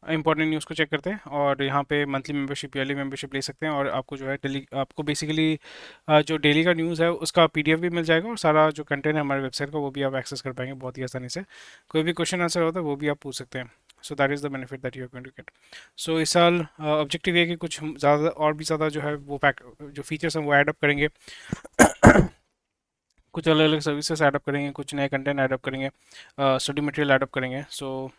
Important news को check करते हैं और यहाँ पे मंथली मेंबरशिप ईयरली मेंबरशिप ले सकते हैं और आपको जो है डेली आपको बेसिकली जो डेली का न्यूज़ है उसका पीडीएफ भी मिल जाएगा और सारा जो कंटेंट है हमारे वेबसाइट का वो भी आप एक्सेस कर पाएंगे बहुत ही आसानी से। कोई भी क्वेश्चन आंसर होता है वो भी आप पूछ सकते हैं। So that is the benefit that you are going to get. So इस साल ऑब्जेक्टिव ये है कि कुछ ज़्यादा और भी ज़्यादा जो है वो पैक जो फीचर्स हैं वो ऐड अप करेंगे। कुछ अलग अलग सर्विसेज ऐड अप करेंगे, कुछ नए कंटेंट ऐड अप करेंगे, स्टडी मटेरियल ऐड अप करेंगे। So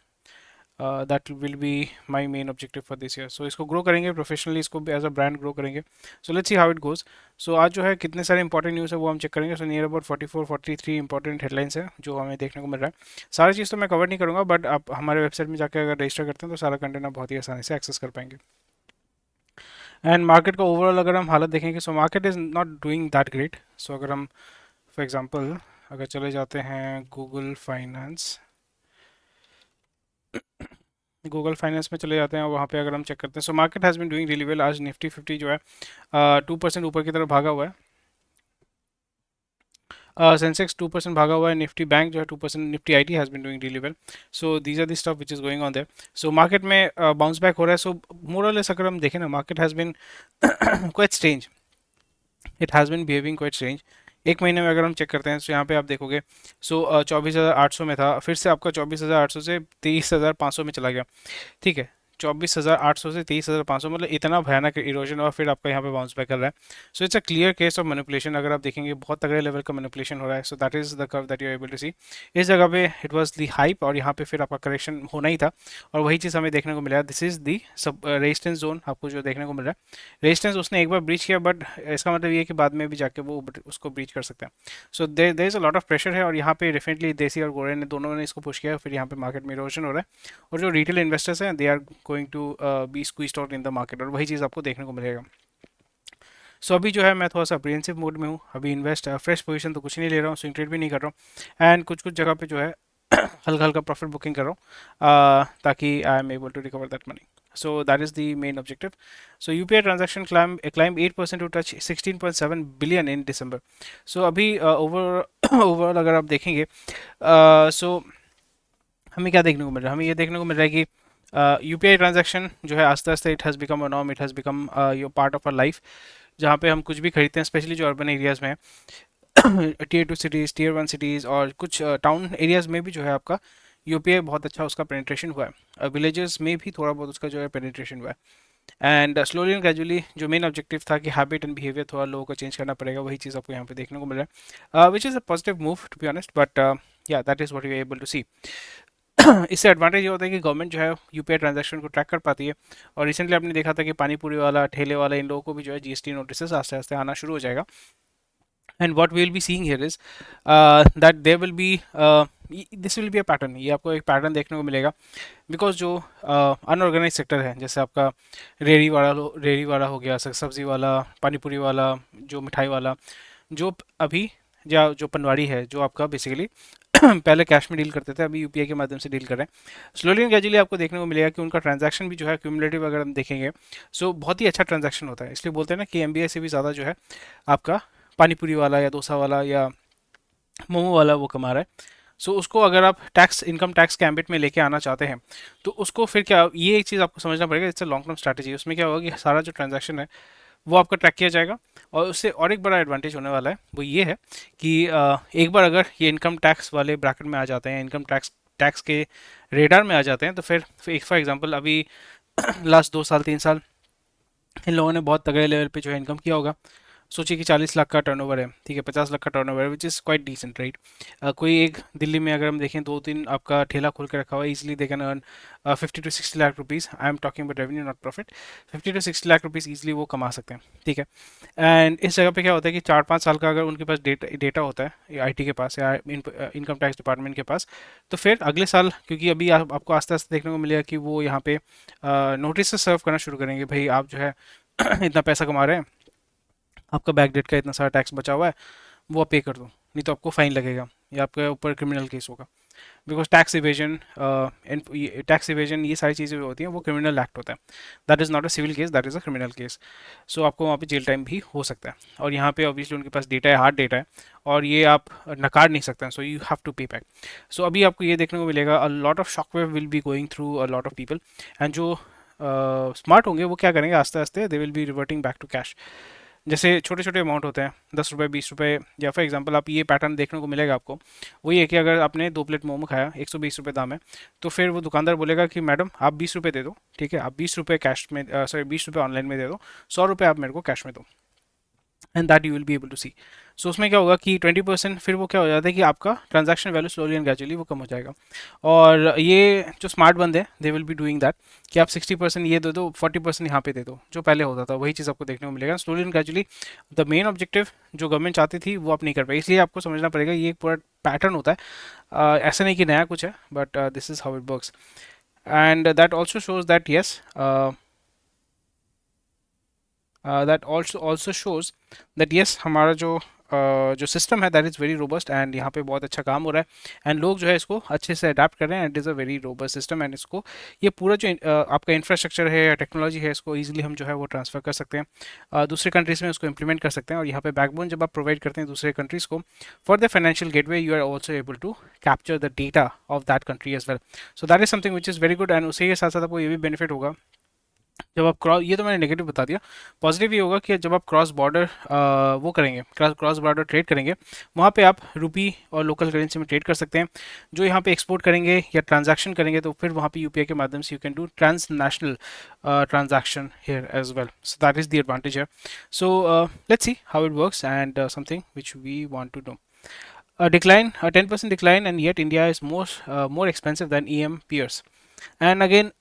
that will be my main objective for this year. So इसको ग्रो करेंगे प्रोफेशनली, इसको एज अ ब्रांड ग्रो करेंगे। So let's see how it goes. So आज जो है कितने सारे इंपॉर्टेंट न्यूज़ है वो हम चेक करेंगे। So near about 44-43 important headlines है जो हमें देखने को मिल रहा है। सारी चीज़ तो मैं कवर नहीं करूँगा बट आप हमारे वेबसाइट में जाकर अगर रजिस्टर करते हैं तो सारा कंटेंट आप बहुत ही आसानी से एक्सेस कर पाएंगे। एंड मार्केट का ओवरऑल अगर हम हालत देखेंगे, so market is not doing that great. So अगर हम फॉर एग्जांपल अगर चले जाते हैं गूगल फाइनेंस में चले जाते हैं और वहाँ पे अगर हम चेक करते हैं, so market has been doing really well. आज निफ्टी 50 जो है 2% ऊपर की तरफ भागा हुआ है। सेंसेक्स 2% भागा हुआ है। निफ्टी बैंक जो है 2%। Nifty IT has been doing really well. So these are the stuff which is going on there. So market में बाउंस बैक हो रहा है। सो मोरलेस अगर हम देखें ना, market has been quite strange, it has been behaving quite strange. एक महीने में अगर हम चेक करते हैं तो यहाँ पे आप देखोगे, सो 24,800 में था, फिर से आपका 24,800 से 23,500 में चला गया। ठीक है, 24,800 से 23,500, मतलब इतना भयानक इरोजन हुआ, फिर आपका यहाँ पे बाउंस बैक कर रहा है। So it's a clear case of manipulation. अगर आप देखेंगे बहुत तगड़े लेवल का मैनिपुलेशन हो रहा है। So that is the curve that you are able to see. इस जगह पे इट वाज द हाइप और यहाँ पे फिर आपका करेक्शन होना ही था और वही चीज़ हमें देखने को मिला। दिस इज दी सब रेजिस्टेंस जोन आपको जो देखने को मिल रहा है। रेजिस्टेंस उसने एक बार ब्रीच किया बट इसका मतलब ये है कि बाद में भी जाके वो उसको ब्रीच कर सकते हैं। So there is a lot of pressure है और यहाँ पे डेफिनेटली देसी और गोरे ने दोनों ने इसको पुश किया। फिर यहाँ पे मार्केट में इरोजन हो रहा है और जो रिटेल इन्वेस्टर्स हैं they are going to be squeezed out in the market और वही चीज़ आपको देखने को मिलेगा। सो अभी जो है मैं थोड़ा सा अप्रिहेंसिव मोड में हूँ। अभी इन्वेस्ट फ्रेश पोजीशन तो कुछ नहीं ले रहा हूँ, स्विंग ट्रेड भी नहीं कर रहा हूँ एंड कुछ कुछ जगह पे जो है हल्का हल्का प्रॉफिट बुकिंग कर रहा हूँ ताकि I am able to recover that money. So that is the main objective. So UPI transaction climbed 8% to touch 16.7 billion in December. So अभी overall अगर आप देखेंगे so हमें क्या देखने को मिल रहा है, हमें ये देखने को मिल रहा है कि यूपीआई ट्रांजैक्शन जो है आस्ते आस्ते it has become a norm, it has become your part of our life. जहाँ पे हम कुछ भी खरीदते हैं स्पेशली जो अर्बन एरियाज़ में है टीयर 2 सिटीज़, टीयर 1 सिटीज़ और कुछ टाउन एरियाज़ में भी जो है आपका यूपीआई बहुत अच्छा उसका पेनिट्रेशन हुआ है। विलेजेस में भी थोड़ा बहुत उसका जो है पेनिट्रेशन हुआ है एंड स्लोली एंड ग्रेजुअली जो मेन ऑब्जेक्टिव था कि हैबिट एंड बिहेवियर थोड़ा लोगों को चेंज करना पड़ेगा, वही चीज़ आपको यहाँ पे देखने को मिल रहा है which is a positive move to be honest. But yeah that is what you are able to see. इससे एडवांटेज ये होता है कि गवर्नमेंट जो है यूपीआई ट्रांजैक्शन को ट्रैक कर पाती है और रिसेंटली आपने देखा था कि पानी पूरी वाला, ठेले वाला, इन लोगों को भी जो है जीएसटी नोटिस आस्ते आस्ते आना शुरू हो जाएगा। And what we will be seeing here is that there will be this will be a pattern. ये आपको एक पैटर्न देखने को मिलेगा बिकॉज जो अनऑर्गेनाइज सेक्टर है जैसे आपका रेहड़ी वाला हो गया, सब्जी वाला, पानीपुरी वाला, जो मिठाई वाला, जो अभी या जो पनवाड़ी है जो आपका बेसिकली पहले कैश में डील करते थे, अभी यूपीआई के माध्यम से डील कर रहे हैं। स्लोली एंड ग्रेजुअली आपको देखने को मिलेगा कि उनका ट्रांजैक्शन भी जो है क्यूमुलेटिव अगर हम देखेंगे सो बहुत ही अच्छा ट्रांजैक्शन होता है। इसलिए बोलते हैं ना कि एमबीआई से भी ज़्यादा जो है आपका पानीपुरी वाला या डोसा वाला या मोमो वाला वो कमा रहा है। सो उसको अगर आप टैक्स इनकम टैक्स के एम्बिट में लेके आना चाहते हैं तो उसको फिर क्या, ये एक चीज़ आपको समझना पड़ेगा, it's a long term strategy. उसमें क्या होगा कि सारा जो ट्रांजैक्शन है वो आपका ट्रैक किया जाएगा और उससे और एक बड़ा एडवांटेज होने वाला है वो ये है कि एक बार अगर ये इनकम टैक्स वाले ब्रैकेट में आ जाते हैं, इनकम टैक्स टैक्स के रेडार में आ जाते हैं तो फिर फॉर एग्जांपल अभी लास्ट 2 साल 3 साल इन लोगों ने बहुत तगड़े लेवल पे जो है इनकम किया होगा। सोचिए कि 40 लाख का टर्नओवर है, ठीक है, 50 लाख का टर्नओवर है, which is quite decent right. कोई एक दिल्ली में अगर हम देखें 2-3 आपका ठेला खोल के रखा हुआ है, easily they can earn 50 to 60 lakh rupees. I am talking about revenue not profit. 50 to 60 lakh rupees easily वो कमा सकते हैं, ठीक है। एंड इस जगह पे क्या होता है कि 4-5 साल का अगर उनके पास डेटा होता है आईटी के पास या इनकम टैक्स डिपार्टमेंट के पास, तो फिर अगले साल क्योंकि अभी आपको आस्ते आस्ते देखने को मिलेगा कि वो यहाँ पे नोटिस सर्व करना शुरू करेंगे, भाई आप जो है इतना पैसा कमा रहे हैं, आपका बैक डेट का इतना सारा टैक्स बचा हुआ है, वो आप पे कर दो, नहीं तो आपको फाइन लगेगा या आपके ऊपर क्रिमिनल केस होगा। बिकॉज टैक्स इवेजन ये सारी चीज़ें जो होती हैं वो क्रिमिनल एक्ट होता है. That is not a civil case, that is a criminal case. So आपको वहाँ पे जेल टाइम भी हो सकता है. और यहाँ पे ऑब्वियसली उनके पास डेटा है, हार्ड डेटा है, और ये आप नकार नहीं सकते हैं. So you have to pay back. So अभी आपको ये देखने को मिलेगा, a lot of shockwave will be going through a lot of people. And जो स्मार्ट होंगे वो क्या करेंगे, आस्ते आस्ते they will be reverting back to cash. जैसे छोटे छोटे अमाउंट होते हैं, 10 रुपये, 20 रुपये, या फॉर एग्जांपल आप ये पैटर्न देखने को मिलेगा आपको. वही है कि अगर आपने 2 प्लेट मोमो खाया, 120 रुपये दाम है, तो फिर वो दुकानदार बोलेगा कि मैडम आप 20 रुपये दे दो, ठीक है, आप 20 रुपये कैश में, सॉरी 20 रुपये ऑनलाइन में दे दो, 100 रुपये आप मेरे को कैश में दो, and that you will be able to see. So उसमें क्या होगा कि 20%, फिर वो क्या हो जाता है कि आपका transaction value slowly and gradually वो कम हो जाएगा. और ये जो स्मार्ट बंदे हैं दे विल बी डूइंग दैट, कि आप 60% ये दे दो, 40% यहाँ पे दे दो, जो पहले होता था वही चीज़ आपको देखने को मिलेगा slowly and gradually. The main objective जो गवर्नमेंट चाहती थी वो आप नहीं कर पाई, इसलिए आपको समझना पड़ेगा ये एक पूरा पैटर्न होता है. ऐसा नहीं कि नया कुछ है, but this is how it works. And that also shows that yes, that also shows that yes, हमारा जो सिस्टम है that is very robust, and यहाँ पे बहुत अच्छा काम हो रहा है, एंड लोग जो है इसको अच्छे से अडाप्ट कर रहे हैं. And it is a very robust system, and इसको ये पूरा जो आपका इंफ्रास्ट्रक्चर है या टेक्नोलॉजी है, इसको ईजिली हम जो है वो ट्रांसफ़र कर सकते हैं, दूसरे कंट्रीज़ में उसको इम्प्लीमेंट कर सकते हैं. और यहाँ पे बैकबोन जब आप प्रोवाइड करते हैं दूसरे कंट्रीज़ को for the financial gateway, you are also able to capture the data of that country as well. So that is something which is very good. And उसी के साथ साथ आपको ये भी बेनिफिट होगा जब आप क्रॉस, ये तो मैंने नेगेटिव बता दिया. पॉजिटिव ये होगा कि जब आप क्रॉस बॉर्डर वो करेंगे, क्रॉस बॉर्डर ट्रेड करेंगे, वहाँ पे आप रुपी और लोकल करेंसी में ट्रेड कर सकते हैं. जो यहाँ पे एक्सपोर्ट करेंगे या ट्रांजैक्शन करेंगे, तो फिर वहाँ पे यूपीआई के माध्यम से you can do transnational transaction here as well. So that is the advantage है. So let's see how it works, and something which we want to do. A decline, a 10% decline, and yet India is more expensive than EM peers. And again,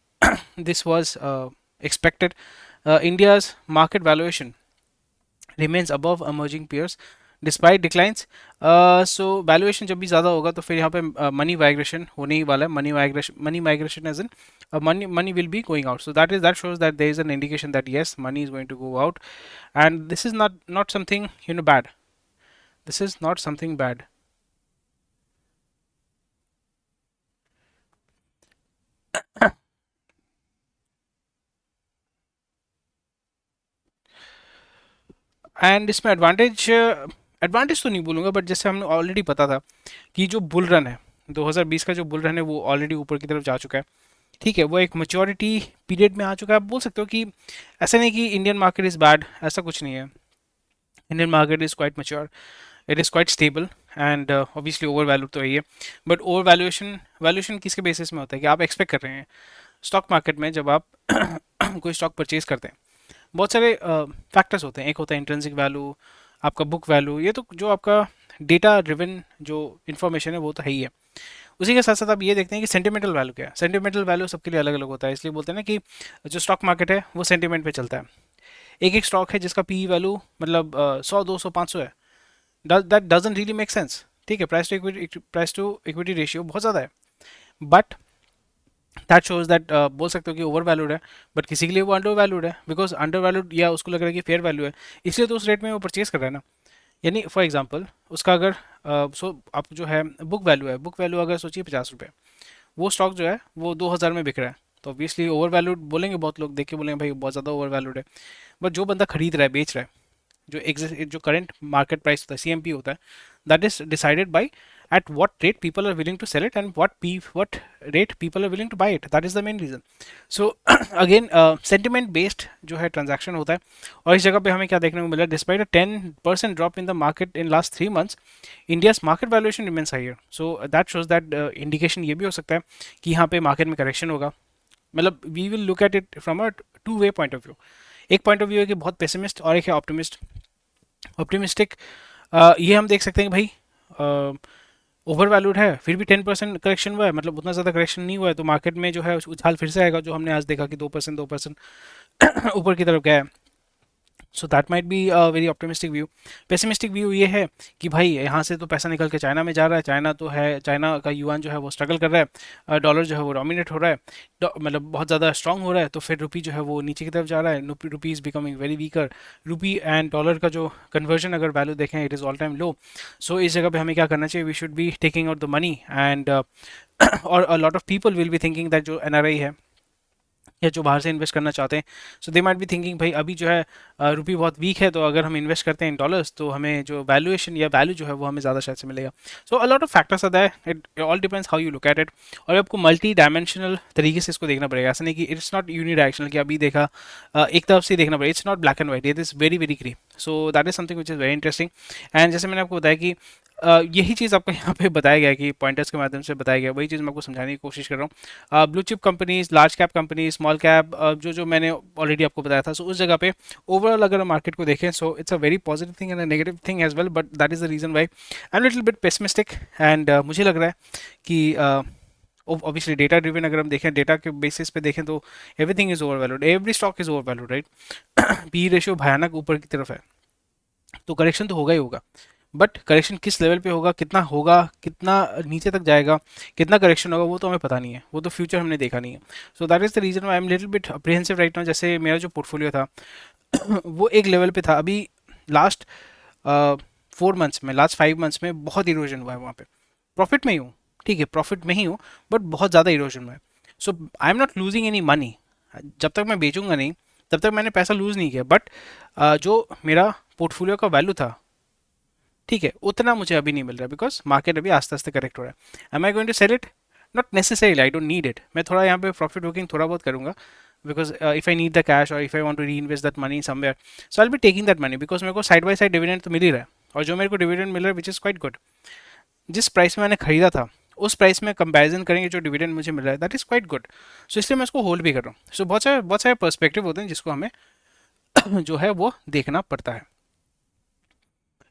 this was expected. India's market valuation remains above emerging peers despite declines. So valuation जब भी ज़्यादा होगा तो फिर यहाँ पे money migration होने ही वाला है. money migration as in money will be going out. So that shows that there is an indication that yes, money is going to go out, and this is not something bad. This is not something bad. And इसमें advantage तो नहीं बोलूँगा, but जैसे हमने already पता था कि जो बुल रन है 2020 का, जो बुल रन है वो ऑलरेडी ऊपर की तरफ जा चुका है. ठीक है, वो एक मेच्योरिटी पीरियड में आ चुका है. आप बोल सकते हो कि ऐसा नहीं कि इंडियन मार्केट इज़ बैड, ऐसा कुछ नहीं है. Indian market is quite mature, it is quite stable, and obviously over value तो है. बट ओवर वैल्यूएशन किसके बेसिस में होता है कि आप एक्सपेक्ट कर रहे हैं स्टॉक मार्केट में जब आप कोई स्टॉक परचेज करते हैं, बहुत सारे फैक्टर्स होते हैं. एक होता है इंट्रिंसिक वैल्यू, आपका बुक वैल्यू, ये तो जो आपका डेटा ड्रिवन जो इन्फॉर्मेशन है वो तो है ही है. उसी के साथ साथ आप ये देखते हैं कि सेंटिमेंटल वैल्यू क्या है. सेंटिमेंटल वैल्यू सबके लिए अलग अलग होता है, इसलिए बोलते हैं ना कि जो स्टॉक मार्केट है वो सेंटिमेंट पे चलता है. एक एक स्टॉक है जिसका पी वैल्यू मतलब 100, 200, 500 है. That doesn't really make sense. ठीक है, प्राइस टू इक्विटी रेशियो बहुत ज़्यादा है, बट दैट शोज दैट बोल सकते हो कि ओवर वैल्यूड है, बट किसी के लिए वो अंडर वैल्यूड है, बिकॉज अंडर वैल्यूड या उसको लग रहा है कि फेयर वैल्यू है, इसलिए तो उस रेट में वो परचेज कर रहा है ना. यानी फॉर एग्जांपल उसका अगर आप जो है बुक वैल्यू है, बुक वैल्यू अगर सोचिए 50 रुपये, वो स्टॉक जो है वो 2000 में बिक रहा है, तो ऑब्वियसली ओवर वैल्यूड बोलेंगे बहुत लोग, देख के बोलेंगे भाई बहुत ज़्यादा ओवर वैल्यूड है. बट जो बंदा खरीद रहा है, बेच रहा है, जो करंट मार्केट प्राइस होता है, सीएमपी होता है, that is decided by at what rate people are willing to sell it and what rate people are willing to buy it. That is the main reason. So again, sentiment based जो है transaction होता है. और इस जगह पे हमें क्या देखने को मिला, despite a 10% drop in the market in last 3 months, India's market valuation remains higher. So that shows that indication ये भी हो सकता है कि यहाँ पे market में correction होगा. मतलब we will look at it from a two-way point of view. एक पॉइंट ऑफ व्यू है कि बहुत पेसिमिस्ट, और एक है ऑप्टिमिस्टिक. ये हम देख सकते हैं कि भाई ओवर वैल्यूड है, फिर भी 10% करेक्शन हुआ है, मतलब उतना ज़्यादा करेक्शन नहीं हुआ है, तो मार्केट में जो है उछाल फिर से आएगा, जो हमने आज देखा कि 2% ऊपर की तरफ गया है. So that might be a very optimistic view. Pessimistic view ये है कि भाई यहाँ से तो पैसा निकल के चाइना में जा रहा है, चाइना तो है, चाइना का युआन जो है वो स्ट्रगल कर रहा है, डॉलर जो है वो डोमिनेट हो रहा है, मतलब बहुत ज़्यादा स्ट्रांग हो रहा है, तो फिर रुपी जो है वो नीचे की तरफ जा रहा है, rupee is becoming very weaker. Rupee and dollar का जो कन्वर्जन अगर वैल्यू देखें it is all time low. So इस जगह पे हमें क्या करना चाहिए, we should be taking out the money and और a lot of people will be thinking that जो एनआरआई है या जो बाहर से इन्वेस्ट करना चाहते हैं, so they might be thinking भाई अभी जो है रुपी बहुत वीक है, तो अगर हम इन्वेस्ट करते हैं इन डॉलर्स तो हमें जो वैल्यूएशन या वैल्यू जो है वो हमें ज़्यादा शायद से मिलेगा। So a lot of factors are there, it all depends how you look at it. और आपको मल्टी डायमेंशनल तरीके से इसको देखना पड़ेगा, ऐसा नहीं कि इट्स नॉट यूनिडायरेक्शनल कि अभी देखा एक तरफ से देखना पड़ेगा, it's not black and white, it is very very grey. So that is something which is very interesting. And जैसे मैंने आपको बताया कि यही चीज़ आपको यहाँ पे बताया गया है कि पॉइंटर्स के माध्यम से बताया गया, वही चीज़ मैं आपको समझाने की कोशिश कर रहा हूँ। Blue chip companies, large cap company, small cap, जो जो मैंने ऑलरेडी आपको बताया था, सो उस जगह पे ओवरऑल अगर हम मार्केट को देखें, so it's a very positive thing and a negative thing as well, but that is the reason why I am little bit pessimistic. And मुझे लग रहा है कि ऑब्वियसली डेटा ड्रिवन अगर हम देखें, डेटा के बेसिस पे देखें तो everything is over valued, every stock is over valued, right. P ratio भयानक ऊपर की तरफ है, तो करेक्शन तो होगा ही होगा, बट करेक्शन किस लेवल पे होगा, कितना नीचे तक जाएगा, कितना करेक्शन होगा, वो तो हमें पता नहीं है, वो तो फ्यूचर हमने देखा नहीं है। So that is the reason I am little bit apprehensive right now. जैसे मेरा जो पोर्टफोलियो था वो एक लेवल पे था, अभी लास्ट 4 मंथ्स में, लास्ट 5 मंथ्स में बहुत इरोजन हुआ है वहाँ पे। प्रॉफिट में ही हूँ, ठीक है, प्रॉफिट में ही हूँ, बट बहुत ज़्यादा इरोजन हुआ है। So I am not losing any money, जब तक मैं बेचूंगा नहीं तब तक मैंने पैसा लूज़ नहीं किया, बट जो मेरा पोर्टफोलियो का वैल्यू था, ठीक है, उतना मुझे अभी नहीं मिल रहा, बिकॉज मार्केट अभी आस्ते आस्ते करेक्ट हो रहा है। Am I going to sell it? Not necessarily, I don't need it. मैं थोड़ा यहाँ पे प्रॉफिट बुकिंग थोड़ा बहुत करूँगा, because if I need the cash और if I want to reinvest that money somewhere, so I will be taking that money, because मेरे को साइड बाय साइड डिविडेंड तो मिल ही रहा है, और जो मेरे को डिविडेंड मिल रहा है विच इज़ क्वाइट गुड। जिस प्राइस में मैंने खरीदा था उस प्राइस में कंपैरिजन करेंगे जो डिविडेंड मुझे मिल रहा है, दैट इज़ क्वाइट गुड। सो इसलिए मैं उसको होल्ड भी कर रहा हूँ। सो बहुत सारे पर्सपेक्टिव होते हैं जिसको हमें जो है वो देखना पड़ता है,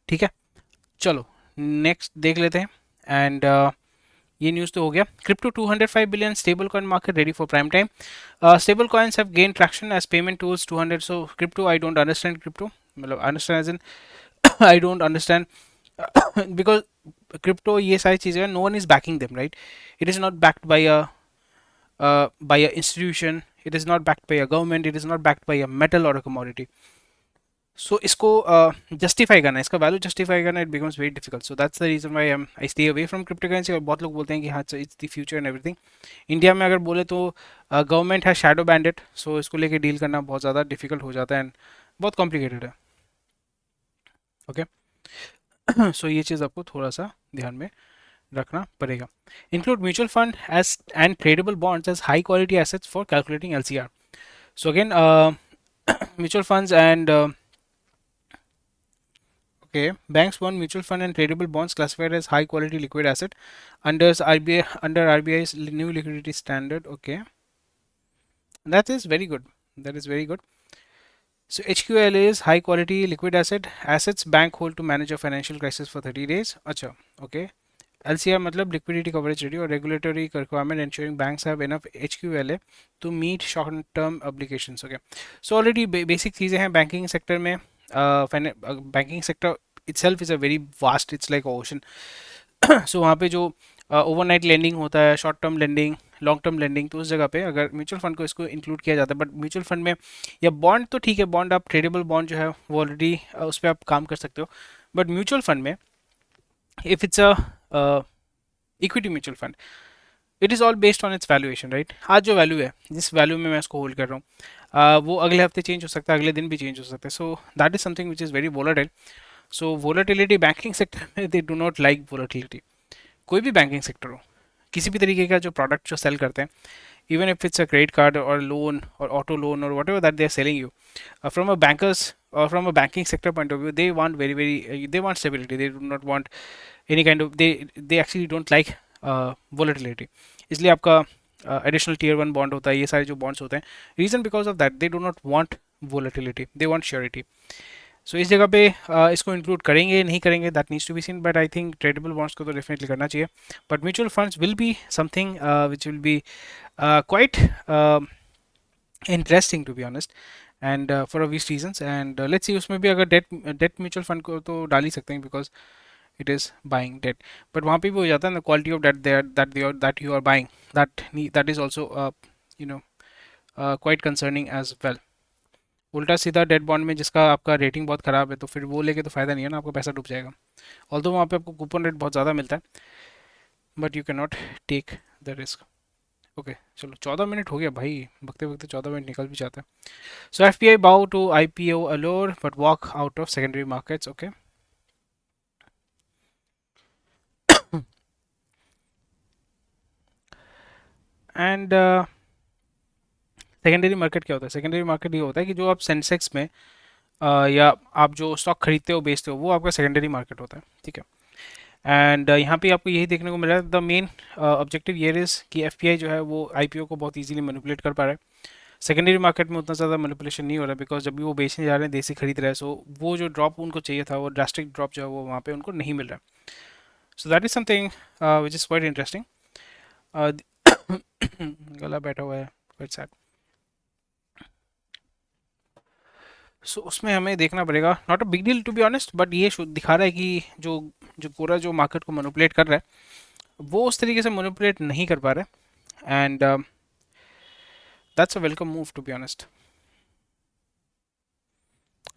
ठीक है। चलो नेक्स्ट देख लेते हैं। एंड ये न्यूज़ तो हो गया। Crypto 205 billion stable coin market ready for prime time. Stable coins have gain traction as payment tools 200। So crypto, I don't understand crypto, मतलब understand as in I don't understand because crypto ये सारी चीज़ें, no one is backing them, right. It is not backed by a institution, it is not backed by a government, it is not backed by a metal or a commodity. So इसको justify करना, इसका value justify करना, it becomes very difficult. So that's the reason why I stay away from crypto currency. और बहुत लोग बोलते हैं कि हाँ it's the future and everything. India में अगर बोले तो गवर्नमेंट है शैडो बैंडेड, सो इसको लेके डील करना बहुत ज़्यादा डिफिकल्ट हो जाता है एंड बहुत कॉम्प्लिकेटेड है, ओके। सो ये चीज़ आपको थोड़ा सा ध्यान में रखना पड़ेगा। Include mutual fund as and tradable bonds as high quality assets for calculating LCR. So again mutual funds and okay, banks want mutual fund and tradable bonds classified as high quality liquid asset under RBI's new liquidity standard. Okay, that is very good. That is very good. So HQL is high quality liquid assets bank hold to manage a financial crisis for 30 days. अच्छा, okay. LCR मतलब liquidity coverage ratio or regulatory requirement ensuring banks have enough HQLA to meet short term obligations. Okay, so already basic चीज़ें हैं banking sector में. Banking sector itself is a very vast, it's like ocean. सो वहाँ पे जो overnight lending होता है, short term lending, long term lending, तो उस जगह पे अगर म्यूचुअल फंड को इसको इंक्लूड किया जाता है, बट म्यूचुअल फंड में या बॉन्ड तो ठीक है, बॉन्ड आप ट्रेडेबल बॉन्ड जो है वो ऑलरेडी उस पर आप काम कर सकते हो, बट म्यूचुअल फंड में if it's a equity mutual fund, it is all based on it's valuation, right. आज जो वैल्यू है, जिस वैल्यू में मैं इसको होल्ड कर रहा हूँ, वो अगले हफ्ते चेंज हो सकता है, अगले दिन भी चेंज हो सकता है। So that is something which is very volatile. So volatility, banking sector में they do not like volatility. कोई भी बैंकिंग सेक्टर हो, किसी भी तरीके का जो प्रोडक्ट जो सेल करते हैं, even if it's a credit card और लोन और ऑटो लोन और whatever that they are selling you, from a banker's or from a banking sector point of view, they want they want stability, they do not want any kind of, they actually don't like volatility. इसलिए आपका additional tier 1 bond होता है, ये सारे जो bonds होते हैं, reason because of that they do not want volatility, they want surety. So इस जगह पे इसको इंक्लूड करेंगे नहीं करेंगे, that needs to be seen, but I think tradable bonds को तो डेफिनेटली करना चाहिए। But mutual funds will be something which will be quite interesting, to be honest. And for obvious reasons and let's see उसमें भी अगर debt mutual fund को तो डाल ही सकते हैं because it is buying debt but वहाँ पे भी हो जाता है ना quality of debt that you are buying that is also you know quite concerning as well उल्टा सीधा डेट बॉन्ड में जिसका आपका रेटिंग बहुत ख़राब है तो फिर वो लेके तो फ़ायदा नहीं है ना आपका पैसा डूब जाएगा ऑल्दो वहाँ पे आपको कूपन रेट बहुत ज़्यादा मिलता है but you can not take the risk okay चलो 14 मिनट हो गया भाई बकते बकते 14 मिनट निकल भी जाता है सो FPI bow to IPO allure but walk out of secondary markets okay and secondary market क्या होता है सेकेंडरी मार्केट ये होता है कि जो आप सेंसेक्स में या आप जो स्टॉक खरीदते हो बेचते हो वो आपका सेकेंडरी मार्केट होता है ठीक है एंड यहाँ पे आपको यही देखने को मिल रहा है द मेन ऑब्जेक्टिव ये इज़ कि FPI जो है वो IPO को बहुत इजीली मैनिपुलेट कर पा रहा है सेकेंडरी मार्केट में उतना ज़्यादा मैनिपुलेशन नहीं हो रहा है बिकॉज जब भी वो बेचने जा रहे हैं देसी खरीद रहे हैं सो वो जो ड्रॉप उनको चाहिए था वो ड्रास्टिक ड्रॉप जो है वो वहाँ पे उनको नहीं मिल रहा है so that is something which is quite interesting गला बैठा हुआ है क्वाइट सैड सो उसमें हमें देखना पड़ेगा not a big deal to be honest but ये दिखा रहा है कि जो जो पूरा जो मार्केट को मैनिपुलेट कर रहा है वो उस तरीके से मैनिपुलेट नहीं कर पा रहे and that's a welcome move to be honest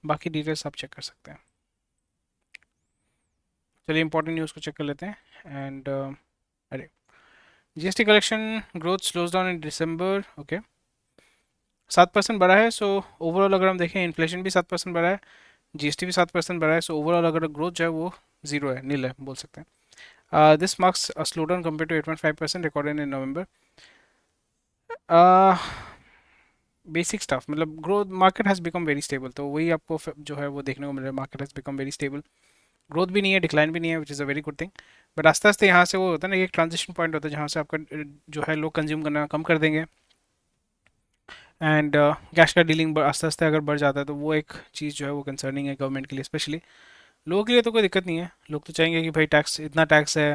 बाकी डिटेल्स आप चेक कर सकते हैं चलिए इंपॉर्टेंट न्यूज़ को चेक कर लेते हैं एंड अरे GST collection growth slows down in December okay 7% बढ़ा है सो ओवरऑल अगर हम देखें इन्फ्लेशन भी 7% बढ़ा है GST भी 7% बढ़ा है सो ओवरऑल अगर ग्रोथ जो है वो जीरो है नील है बोल सकते हैं this marks a slow down compare to 8.5% recorded in November basic stuff मतलब growth market has become very stable तो वही आपको जो है वो देखने को मिल रहा है market has become very stable growth भी नहीं है डिक्लाइन भी नहीं है which is a very good thing but आस्ते आस्ते यहाँ से वो होता है ना एक ट्रांजिशन पॉइंट होता है जहाँ से आपका जो है लोग कंज्यूम करना कम कर देंगे एंड कैश का डीलिंग आस्ते आस्ते अगर बढ़ जाता है तो वो एक चीज़ जो है वो कंसर्निंग है गवर्नमेंट के लिए स्पेशली लोगों के लिए तो कोई दिक्कत नहीं है लोग तो चाहेंगे कि भाई टैक्स इतना टैक्स है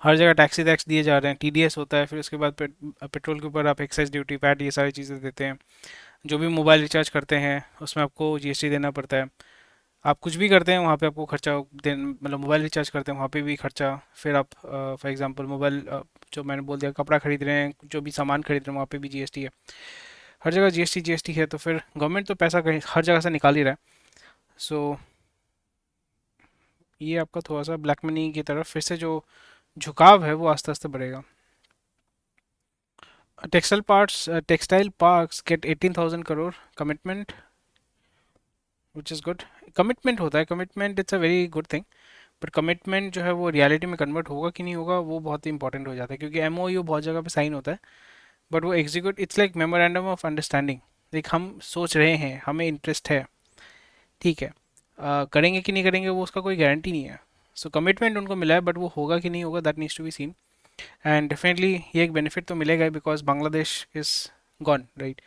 हर जगह टैक्सी टैक्स दिए जा रहे हैं TDS होता है फिर उसके बाद पेट्रोल के ऊपर आप एक्साइज ड्यूटी पैट ये सारी चीज़ें देते हैं जो भी मोबाइल रिचार्ज करते हैं उसमें आपको GST देना पड़ता है आप कुछ भी करते हैं वहाँ पे आपको खर्चा मतलब मोबाइल रिचार्ज करते हैं वहाँ पे भी खर्चा फिर आप फॉर एग्जांपल मोबाइल जो मैंने बोल दिया कपड़ा खरीद रहे हैं जो भी सामान खरीद रहे हैं वहाँ पे भी GST है हर जगह GST है तो फिर गवर्नमेंट तो पैसा कहीं हर जगह से निकाल ही रहा है सो ये आपका थोड़ा सा ब्लैक मनी की तरफ फिर से जो झुकाव है वो आस्ते आस्ते बढ़ेगा textile parks get 18,000 crore commitment which is good commitment होता है commitment it's a very good thing but commitment जो है वो रियलिटी में कन्वर्ट होगा कि नहीं होगा वो बहुत ही इंपॉर्टेंट हो जाता है क्योंकि MOU बहुत जगह पे साइन होता है बट वो execute it's like memorandum of understanding like हम सोच रहे हैं हमें इंटरेस्ट है ठीक है करेंगे कि नहीं करेंगे वो उसका कोई गारंटी नहीं है सो कमिटमेंट उनको मिला है बट वो होगा कि नहीं होगा that needs to be seen and definitely ये एक बेनिफिट तो मिलेगा because Bangladesh is gone right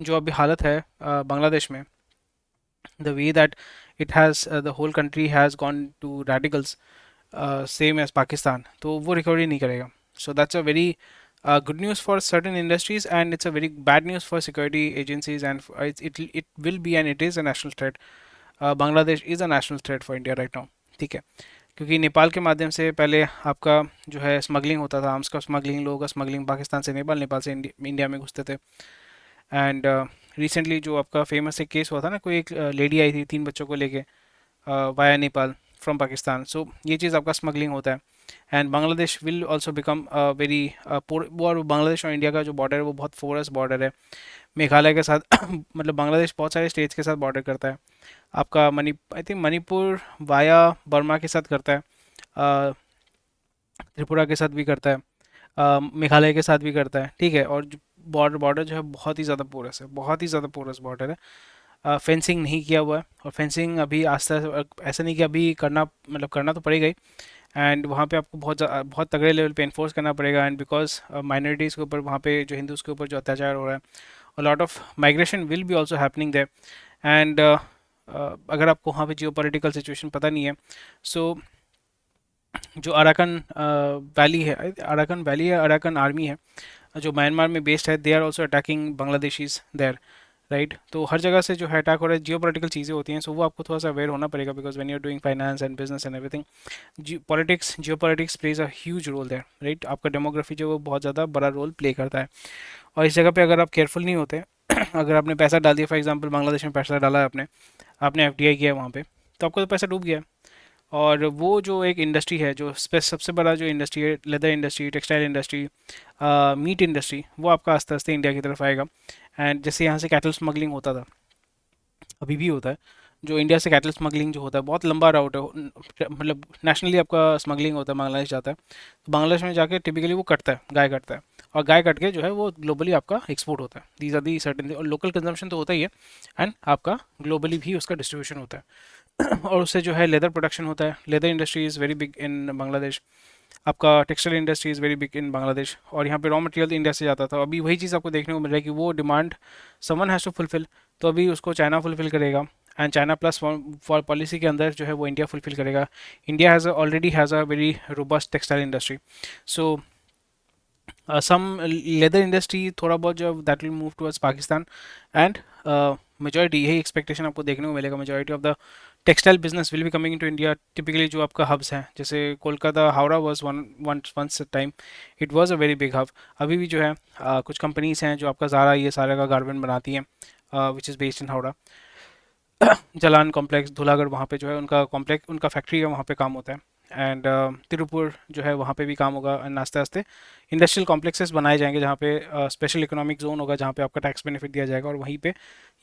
जो अभी हालत है बांग्लादेश में the way that it has the whole country has gone to radicals same as Pakistan तो वो recovery नहीं करेगा so that's a very good news for certain industries and it's a very bad news for security agencies and it will be and it is a national threat Bangladesh is a national threat for India right now ठीक है क्योंकि नेपाल के माध्यम से पहले आपका जो है स्मगलिंग होता था आर्म्स का स्मगलिंग लोगों का स्मगलिंग पाकिस्तान से नेपाल नेपाल से इंडिया में घुसते थे एंड रिसेंटली जो आपका फेमस एक केस हुआ था ना कोई एक लेडी आई थी 3 बच्चों को लेके वाया नेपाल फ्रॉम पाकिस्तान सो ये चीज़ आपका स्मगलिंग होता है and Bangladesh will also become very और बांग्लादेश और इंडिया का जो बॉर्डर है वो बहुत फोरस बॉर्डर है मेघालय के साथ मतलब बांग्लादेश बहुत सारे स्टेट्स के साथ बॉर्डर करता है आपका I think Manipur via Burma के साथ करता है त्रिपुरा के साथ भी करता है मेघालय के साथ भी करता है ठीक है और बॉर्डर बॉर्डर जो है बहुत ही ज़्यादा पोरस है बहुत ही ज़्यादा पोरस बॉर्डर है फेंसिंग नहीं किया हुआ है और फेंसिंग अभी आस्ते ऐसा नहीं कि अभी करना मतलब करना तो पड़ेगा ही एंड वहाँ पे आपको बहुत तगड़े लेवल पे इन्फोर्स करना पड़ेगा एंड बिकॉज माइनॉरिटीज़ के ऊपर वहाँ पे जो हिंदूज़ के ऊपर जो अत्याचार हो रहा है और lot of migration will be also happening there and अगर आपको वहाँ पे जियो पॉलिटिकल सिचुएशन पता नहीं है सो जो अराकन वैली है अराकन वैली है अराकन आर्मी है जो म्यांमार में बेस्ड है they are also attacking Bangladeshis there right. तो हर जगह से जो है अटैक हो रहा है, जियो पोलिटिकल चीज़ें होती हैं, सो वो आपको थोड़ा सा अवेयर होना पड़ेगा, because when you are doing finance and business and everything, politics geopolitics plays a huge role there, right. आपका डेमोग्राफी जो है वो बहुत ज़्यादा बड़ा रोल प्ले करता है, और इस जगह पे अगर आप केयरफुल नहीं होते अगर आपने पैसा डाल दिया, फॉर एग्जांपल बांग्लादेश में पैसा डाला है आपने, आपने एफडीआई किया है वहाँ पे, तो आपका तो पैसा डूब गया। और वो जो एक इंडस्ट्री है, जो सबसे बड़ा जो इंडस्ट्री है, leather industry, textile industry, meat industry, वो आपका आस्ते आस्ते इंडिया की तरफ आएगा। एंड जैसे यहाँ से कैटल स्मगलिंग होता था, अभी भी होता है, जो इंडिया से कैटल स्मगलिंग जो होता है बहुत लंबा राउट है, मतलब नेशनली आपका स्मगलिंग होता है, बांग्लादेश जाता है, तो बांग्लादेश में जाके टिपिकली वो कटता है, गाय कटता है, और गाय कट के जो है वो ग्लोबली आपका एक्सपोर्ट होता है। दीज आर दी सर्टेन, और लोकल कंजम्पशन तो होता ही है, एंड आपका ग्लोबली भी उसका डिस्ट्रीब्यूशन होता है और उससे जो है लेदर प्रोडक्शन होता है, leather industry is very big in Bangladesh, आपका textile industry is very big in Bangladesh, और यहाँ पे रॉ मटेरियल इंडिया से जाता था। अभी वही चीज़ आपको देखने को मिल रहा है कि वो demand someone has to fulfil, तो अभी उसको चाइना फुलफिल करेगा, and China plus for policy के अंदर जो है वो इंडिया फुलफिल करेगा। India has already has a very robust textile industry, so some leather industry थोड़ा बहुत जो that will move towards Pakistan, and majority यही एक्सपेक्टेशन आपको देखने को मिलेगा, majority of the textile business will be coming into India. Typically जो आपका हब्स हैं, जैसे Kolkata Howrah was one once time, it was a very big hub. अभी भी जो है कुछ कंपनीज हैं जो आपका ज़ारा ये सारे का गारमेंट बनाती हैं, which is based in Howrah. Jalan complex Dhulagarh, वहाँ पे जो है उनका कॉम्प्लेक्स, उनका फैक्ट्री है, वहाँ पे काम होता है। एंड तिरुपुर जो है वहाँ पे भी काम होगा, एंड आस्ते आस्ते इंडस्ट्रियल कॉम्प्लेक्सेस बनाए जाएंगे जहाँ पे स्पेशल इकोनॉमिक जोन होगा, जहाँ पे आपका टैक्स बेनिफिट दिया जाएगा, और वहीं पे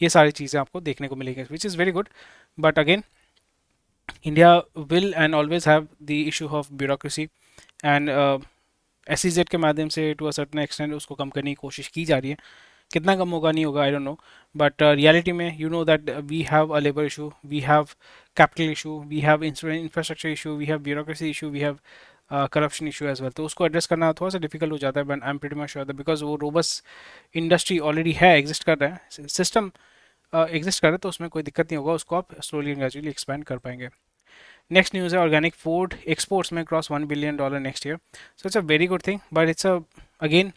ये सारी चीज़ें आपको देखने को मिलेंगी, विच is very good. But again India will and always have the issue of bureaucracy, and S के माध्यम से टू अ सर्टन एक्सटेंट उसको कम करने की कोशिश की जा रही है। कितना कम होगा नहीं होगा I don't know, but reality में you know that we have a labour issue, we have capital issue, we have infrastructure issue, we have bureaucracy issue, we have corruption issue as well. तो उसको address करना थोड़ा सा difficult हो जाता है, but I am pretty much sure that because वो रोबस industry already है, एग्जिस्ट कर रहा है, सिस्टम एग्जिस्ट कर रहा है, तो उसमें कोई दिक्कत नहीं होगा, उसको आप स्लोली एंड ग्रेजुअली एक्सपैंड कर पाएंगे। नेक्स्ट न्यूज़ है ऑर्गेनिक फूड एक्सपोर्ट्स में cross $1 billion next year, so it's a very good thing, but it's a again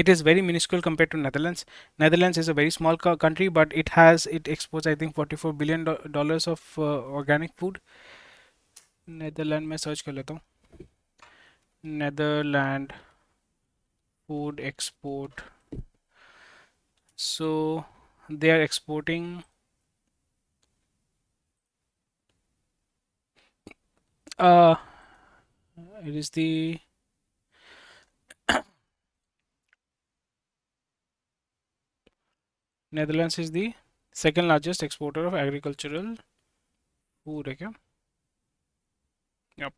it is very minuscule compared to Netherlands. Netherlands is a very small country, but it exports I think $44 billion of organic food. Netherland में search कर लेता हूँ, Netherland food export. So they are exporting uh it is the Netherlands is the second largest exporter of agricultural food है क्या? Yep.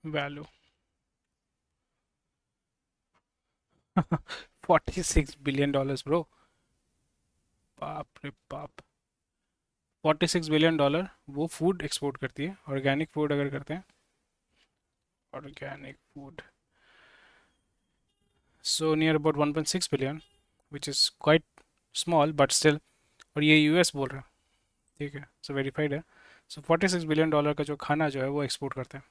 Value $46 billion bro, बाप रे बाप। $46 billion वो फूड एक्सपोर्ट करती है, ऑर्गेनिक फूड अगर करते हैं, organic food, so near about 1.6 billion, which is quite small but still, और ये यूएस बोल रहा है, ठीक है, सो वेरीफाइड है। सो $46 बिलियन का जो खाना जो है वो एक्सपोर्ट करते हैं।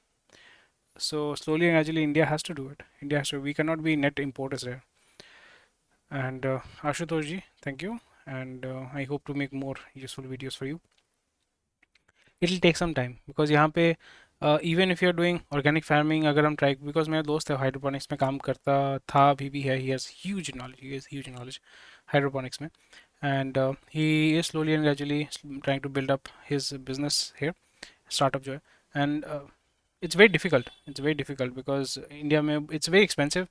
So slowly and gradually India has to do it, India has to, we can not be net importers there. And Ashutosh ji, thank you, and I hope to make more useful videos for you. It will take some time, because यहाँ पे even if you are doing organic farming, अगर हम try, because मेरा दोस्त है hydroponics में काम करता था, अभी भी है, he has huge knowledge, he has huge knowledge hydroponics में, and he is slowly and gradually trying to build up his business here, startup जो है, and it's very difficult because India में it's very expensive,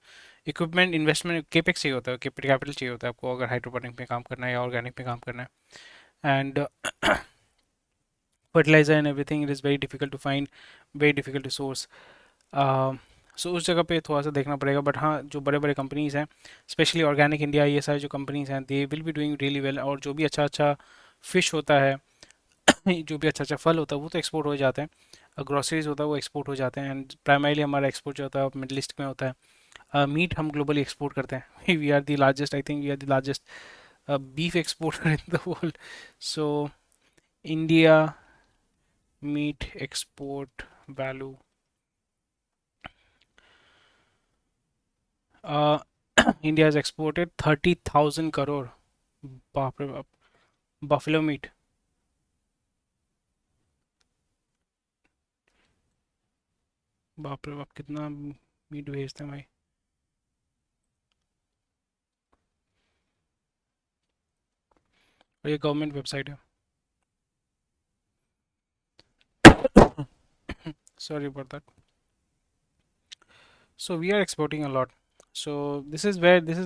equipment investment capex चाहिए होता है, capital चाहिए होता है आपको अगर हाइड्रोपोनिक में काम करना है या ऑर्गेनिक में काम करना है, and fertilizer and everything it is very difficult to find, very difficult to source. सो उस जगह पे थोड़ा सा देखना पड़ेगा, बट हाँ जो बड़े बड़े कंपनीज़ हैं, स्पेशली ऑर्गेनिक इंडिया, ये सारी जो कंपनीज़ हैं, दे will be doing really well, और जो भी अच्छा अच्छा फिश होता है जो भी अच्छा अच्छा फल होता है वो तो एक्सपोर्ट हो जाते हैं, ग्रोसरीज होता है वो एक्सपोर्ट हो जाते हैं, एंड प्राइमरीली हमारा एक्सपोर्ट जो होता है मिडल ईस्ट में होता है। मीट हम ग्लोबली एक्सपोर्ट करते हैं we are the largest, I think we are the largest beef exporter in the world. So India meat export value, India has exported 30,000 crore. बाप रे बाप। Buffalo meat. बाप रे बाप, कितना मीट भेजते हैं भाई। और ये गवर्नमेंट वेबसाइट है। Sorry about that. So we are exporting a lot. So this is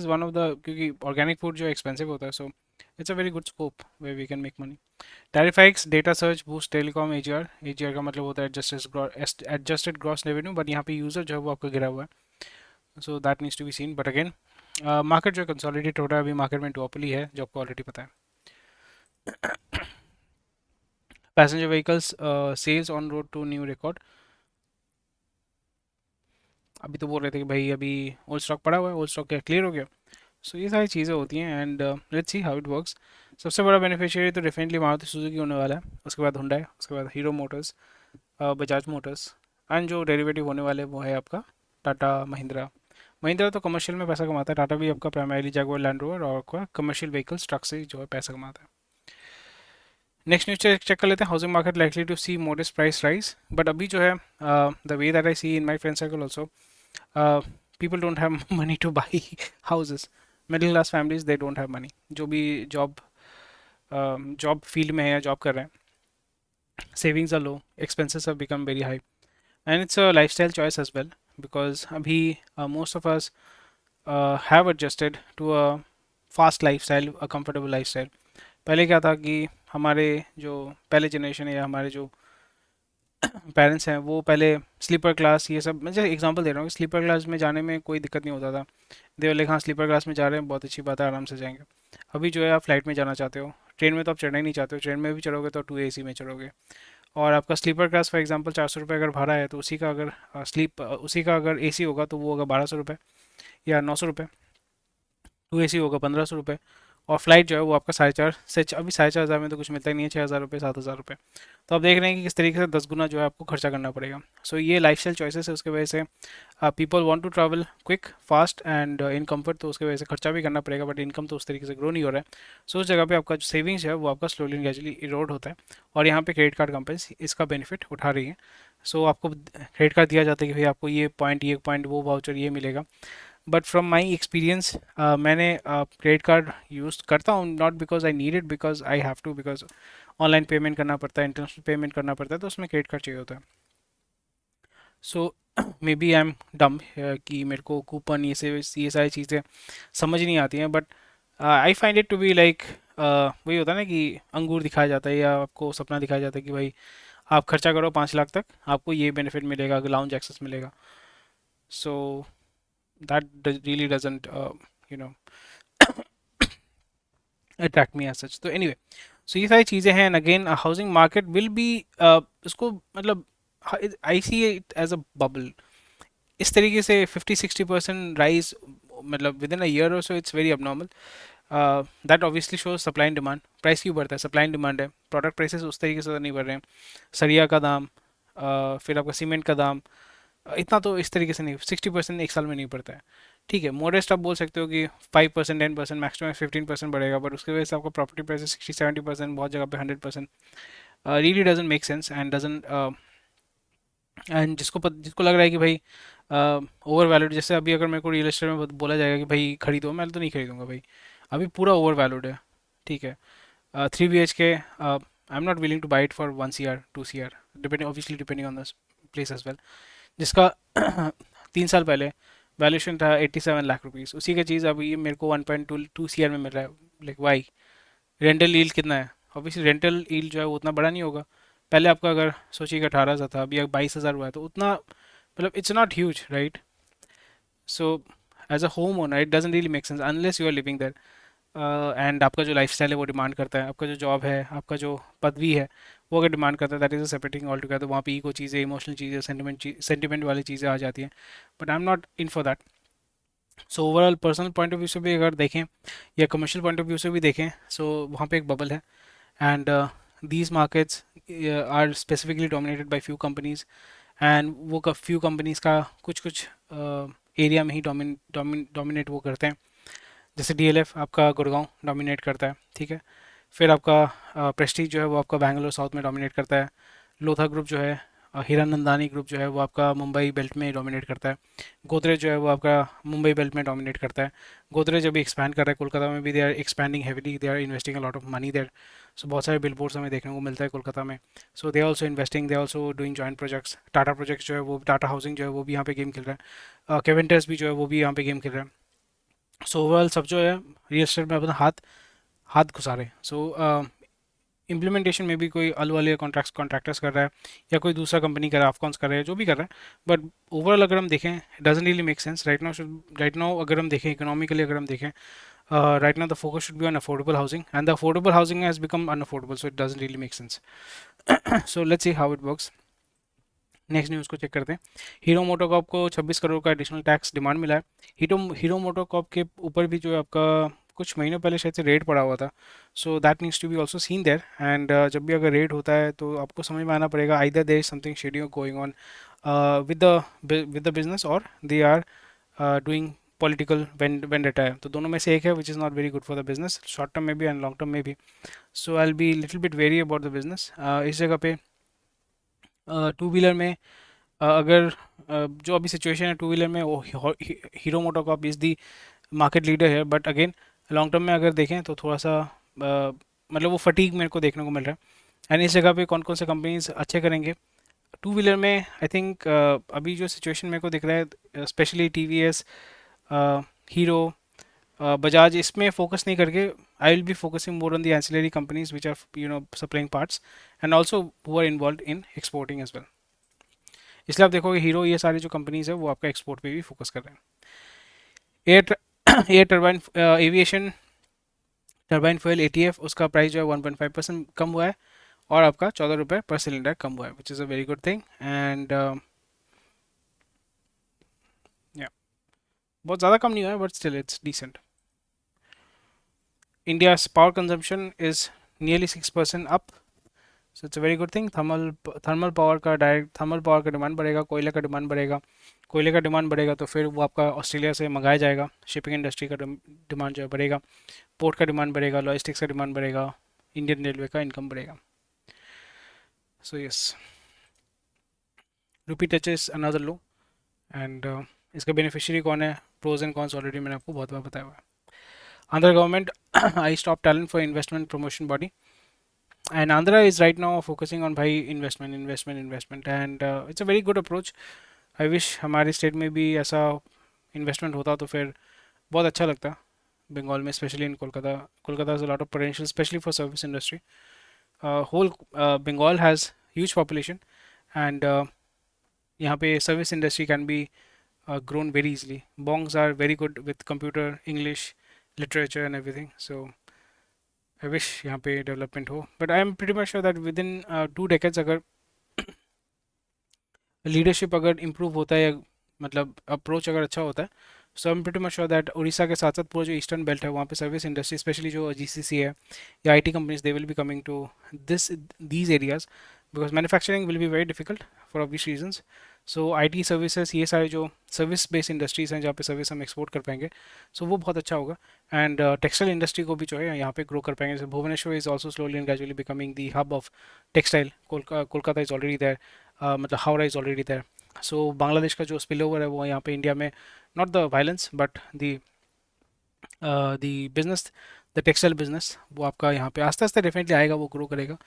one of the, क्योंकि ऑर्गेनिक फूड जो एक्सपेंसिव होता है, so it's a very good scope way we can make money. Tariff hikes, data search, boost telecom, AGR. AGR का मतलब होता है adjusted gross revenue, but यहाँ पे यूजर जो है वो आपका गिरा हुआ है। So that needs to be seen, but again market जो कंसोलिडेट हो रहा है अभी, मार्केट में डुओपोली है जो आपको ऑलरेडी पता है। Passenger vehicles sales on road to new record. अभी तो बोल रहे थे कि भाई अभी ओल्ड स्टॉक पड़ा हुआ है, ओल्ड स्टॉक क्या क्लियर हो गया। सो ये सारी चीज़ें होती हैं, and let's see how it works. सबसे बड़ा बेनिफिशियरी तो डेफिनेटली मारुति सुजुकी होने वाला है, उसके बाद हुंडई, उसके बाद hero Motors, Bajaj Motors, and जो डेरिवेटिव होने वाले वो है आपका टाटा महिंद्रा। महिंद्रा तो कमर्शियल में पैसा कमाता है, टाटा भी आपका प्राइमरीली जैगुआर लैंड रोवर और आपका कमर्शियल व्हीकल्स ट्रक से जो है पैसा कमाता है। नेक्स्ट न्यूज चेक कर लेते हैं। Housing market likely to see modest price rise, but अभी जो है the way that I see in my friend circle also, people don't have money to buy houses. Middle class families, they don't have money, जो भी job field में है या job कर रहे हैं, savings are low, expenses have become very high, and it's a lifestyle choice as well, because अभी most of us have adjusted to a fast lifestyle, a comfortable lifestyle. पहले क्या था कि हमारे जो पहले जनरेशन है या हमारे जो पेरेंट्स हैं, वो पहले स्लीपर क्लास ये सब, मैं जैसे एग्जांपल दे रहा हूँ, स्लीपर क्लास में जाने में कोई दिक्कत नहीं होता था। देवर लाइक हाँ स्लीपर क्लास में जा रहे हैं, बहुत अच्छी बात है, आराम से जाएंगे। अभी जो है आप फ्लाइट में जाना चाहते हो, ट्रेन में तो आप चढ़ना ही नहीं चाहते हो, ट्रेन में भी चढ़ोगे तो 2 AC में चढ़ोगे, और आपका स्लीपर क्लास फॉर एग्जांपल 400 रुपये अगर भाड़ा है, तो उसी का अगर AC होगा तो वो होगा 1200 रुपये या 900 रुपये। 2 AC होगा 1500 रुपये, और फ्लाइट जो है वो आपका 4,500 से अभी 4,500 में तो कुछ मिलता ही नहीं है, 6,000 रुपये 7,000 रुपये। तो आप देख रहे हैं कि किस तरीके से 10 गुना जो है आपको खर्चा करना पड़ेगा। सो ये लाइफस्टाइल चॉइसेस है, उसके वजह से people want to travel quick fast and in comfort, तो उसके वजह से खर्चा भी करना पड़ेगा, बट इनकम तो उस तरीके से ग्रो नहीं हो रहा है। सो उस जगह पे आपका जो सेविंग्स है वो आपका स्लोली एंड ग्रेजुअली इरोड होता है, और यहाँ पे क्रेडिट कार्ड कंपनीज इसका बेनिफिट उठा रही है। सो आपको क्रेडिट कार्ड दिया जाता है कि भाई आपको ये पॉइंट वो वाउचर ये मिलेगा, बट फ्रॉम माई एक्सपीरियंस मैंने क्रेडिट कार्ड यूज़ करता हूँ, not because I need it, because I have to, because online payment करना पड़ता है, इंटरनेशनल पेमेंट करना पड़ता है, तो उसमें क्रेडिट कार्ड चाहिए होता है। सो may B I am dumb कि मेरे को कूपन ये सारी चीज़ें समझ नहीं आती हैं, but I find it to be like, वही होता है ना कि अंगूर दिखाया जाता है या आपको सपना दिखाया जाता है कि भाई आप खर्चा करो 5 लाख तक, आपको ये बेनिफिट मिलेगा, लाउंज एक्सेस मिलेगा। सो that really doesn't you know attract me as such, तो anyway, so ये सारी चीज़ें हैं, and again housing market will be, इसको मतलब I see it as a bubble. इस तरीके से 50-60% राइज मतलब विद इन अ ईयर और so, it's very abnormal. That obviously shows supply and demand. Price क्यों बढ़ता है? सप्लाई एंड डिमांड है, प्रोडक्ट प्राइसेस उस तरीके से तो नहीं बढ़ रहे हैं। सरिया का दाम, फिर आपका सीमेंट का दाम, इतना तो इस तरीके से नहीं, 60% एक साल में नहीं बढ़ता है। ठीक है, मोडेस्ट आप बोल सकते हो कि 5%, 10%, मैक्सिमम 15% बढ़ेगा, बट उसकी वजह से आपका प्रॉपर्टी प्राइस 60-70%, बहुत जगह पे 100%, really doesn't make sense and doesn't, and जिसको लग रहा है कि भाई ओवर वैल्यूड, जैसे अभी अगर मेरे को रियल एस्टेट में बोला जाएगा कि भाई खरीदो, मैं तो नहीं खरीदूंगा भाई, अभी पूरा ओवर वैल्यूड है। ठीक है, 3 BHK I am not willing to buy it for 1 CR 2 CR, depending obviously depending on the place as well, जिसका 3 साल पहले वैल्यूशन था 87 लाख रुपीज़, उसी का चीज़ अब ये मेरे को 1.2 CR में मिल रहा है। Like why? रेंटल ईल्ड कितना है? ऑब्वियसली रेंटल ईल्ड जो है वो उतना बड़ा नहीं होगा। पहले आपका अगर सोचिए कि 18,000 था, अभी 22,000 हुआ है, तो उतना मतलब it's not huge, right? So as a home owner it doesn't really make sense unless you are living there, and आपका जो लाइफस्टाइल है वो डिमांड करता है, आपका जो जॉब है, आपका जो पदवी है, वो अगर डिमांड करता है, that is a separating all together, वहाँ पे ईगो चीज़ें, इमोशनल चीज़ें, सेंटिमेंट वाली चीज़ें आ जाती हैं, but I am not in for that. So overall personal point of view से भी अगर देखें या कमर्शियल पॉइंट ऑफ व्यू से भी देखें, सो वहाँ पे एक बबल है, and these markets are specifically dominated by few companies, and वो few companies का कुछ कुछ एरिया में ही डोमिनेट वो करते हैं। जैसे डीएलएफ आपका गुड़गांव डोमिनेट करता है, ठीक है। फिर आपका प्रेस्टीज जो है वो आपका बैंगलोर साउथ में डोमिनेट करता है। लोथा ग्रुप जो है, हीरानंदानी ग्रुप जो है वो आपका मुंबई बेल्ट में डोमिनेट करता है। गोदरेज जो है वो आपका मुंबई बेल्ट में डोमिनेट करता है। गोदरेज अभी एक्सपैंड कर रहा है कोलकाता में भी, they are expanding heavily, they are investing a lot of money there. So बहुत सारे बिलबोर्ड्स हमें देखने को मिलता है कोलकाता में। So they are also investing, they are also doing joint projects. Tata projects जो है वो, टाटा हाउसिंग जो है वो भी यहाँ पे गेम खेल रहा है। केवेंटर्स भी जो है वो भी यहाँ पे गेम खेल रहा है। सो ओवरऑल सब जो है रियल एस्टेट में अपना हाथ हाथ घुसा रहे हैं। सो इम्प्लीमेंटेशन में भी कोई अल वाले कॉन्ट्रैक्टर्स कर रहा है, या कोई दूसरा कंपनी कर रहा है, अफकॉन्स कर रहा है, जो भी कर रहा है। बट ओवरऑल अगर हम देखें, doesn't really make sense right now. Right now अगर हम देखें इकोनॉमिकली, अगर हम देखें right now the focus should be on affordable housing, and the affordable housing has become unaffordable, so it doesn't really make sense. So let's see how it works. Next news को check करते हैं। Hero MotoCorp को 26 करोड़ का additional tax demand मिला है। Hero MotoCorp के ऊपर भी जो है आपका कुछ महीनों पहले शायद से रेड पड़ा हुआ था। So that needs to be also seen there, and जब भी अगर रेड होता है तो आपको समझ में आना पड़ेगा either there is something shady going on with the business, और they are doing political vendetta है। तो दोनों में से एक है which is not very good for the business, short term में भी एंड लॉन्ग टर्म में भी। So I will be little bit wary about the business. इस जगह पे टू व्हीलर में अगर जो अभी सिचुएशन है टू व्हीलर में, वो hero MotoCorp is the market leader है। बट अगेन लॉन्ग टर्म में अगर देखें तो थोड़ा सा मतलब वो फटीग मेरे को देखने को मिल रहा है। एंड इस जगह पे कौन कौन से कंपनीज अच्छे करेंगे टू व्हीलर में, आई थिंक अभी जो सिचुएशन मेरे को दिख रहा है स्पेशली टीवीएस, हीरो, बजाज, इसमें फोकस नहीं करके I will be focusing more on the ancillary companies which are supplying parts and also who are involved in exporting as well. इसलिए आप देखोगे हीरो, ये सारी जो कंपनीज है वो आपका एक्सपोर्ट पे भी फोकस कर रहे हैं। Air turbine aviation turbine fuel ETF, उसका प्राइस जो है 1.5% कम हुआ है, और आपका 14 रुपये पर सिलेंडर कम हुआ है, which is a very good thing. And बहुत ज़्यादा कम नहीं हुआ है, but still it's decent. India's power consumption is nearly 6% up, so it's a very good thing. Thermal power का डिमांड बढ़ेगा, कोयले का डिमांड बढ़ेगा। कोयले का डिमांड बढ़ेगा तो फिर वो आपका ऑस्ट्रेलिया से मंगाया जाएगा, शिपिंग इंडस्ट्री का डिमांड जो है बढ़ेगा, पोर्ट का डिमांड बढ़ेगा, लॉजिस्टिक्स का डिमांड बढ़ेगा, इंडियन रेलवे का इनकम बढ़ेगा। So yes, rupee touches another low, and इसका बेनिफिशियरी कौन है, प्रोज एंड कॉन्स ऑलरेडी मैंने आपको बहुत बार बताया हुआ है। Andhra government I stop talent for investment promotion body, and Andhra is right now focusing on भाई investment, and it's a very good approach. I wish हमारे स्टेट में भी ऐसा इन्वेस्टमेंट होता तो फिर बहुत अच्छा लगता बंगाल में, specially in Kolkata. Kolkata has a lot of potential, especially for service industry. Whole Bengal has huge population, and यहाँ पे service industry can be grown very easily. Bongs are very good with computer, English, literature and everything. So I wish यहाँ पे development हो, but I am pretty much sure that within 2 decades अगर leadership अगर improve होता है, मतलब approach अगर अच्छा होता है, so I am pretty much sure that Orissa के साथ साथ पूरा जो ईस्टर्न बेल्ट है वहाँ पे सर्विस इंडस्ट्री, स्पेशली जो जीसीसी है या IT companies, they will be coming to these areas, because manufacturing will be very difficult for obvious reasons. So IT services, ये सारे जो सर्विस बेस्ड इंडस्ट्रीज हैं जहाँ पे सर्विस हम एक्सपोर्ट कर पाएंगे, सो वो बहुत अच्छा होगा। एंड टेक्सटाइल इंडस्ट्री को भी जो है यहाँ पे ग्रो कर पाएंगे। Bhubaneswar is also slowly and gradually becoming the hub of textile. Kolkata is already there, मतलब Howrah is already there. So Bangladesh का जो स्पिल ओवर है वो यहाँ पे इंडिया में, not the violence but the business, the textile business, वो आपका यहाँ पे आस्ते आस्ते डेफिनेटली आएगा, वो ग्रो करेगा।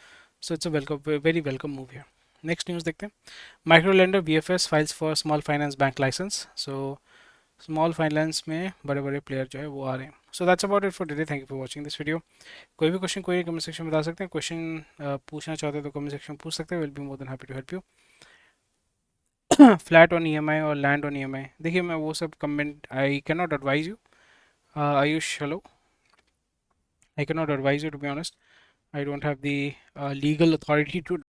So it's a welcome, very welcome move है। नेक्स्ट न्यूज़ देखते हैं। Micro lender VFS files for small finance bank licence. So small finance में बड़े बड़े प्लेयर जो है वो आ रहे हैं। So that's about it for today, thank you for watching this video. कोई भी क्वेश्चन कोई कमेंट सेक्शन में बता सकते हैं, क्वेश्चन पूछना चाहते हैं तो कमेंट सेक्शन पूछ सकते हैं, will be more than happy to help you. Flat on EMI और लैंड ऑन ईएमआई, देखिए मैं वो सब comment I can not advise you. Ayush hello, I cannot advise you, to be honest. I don't have the legal authority to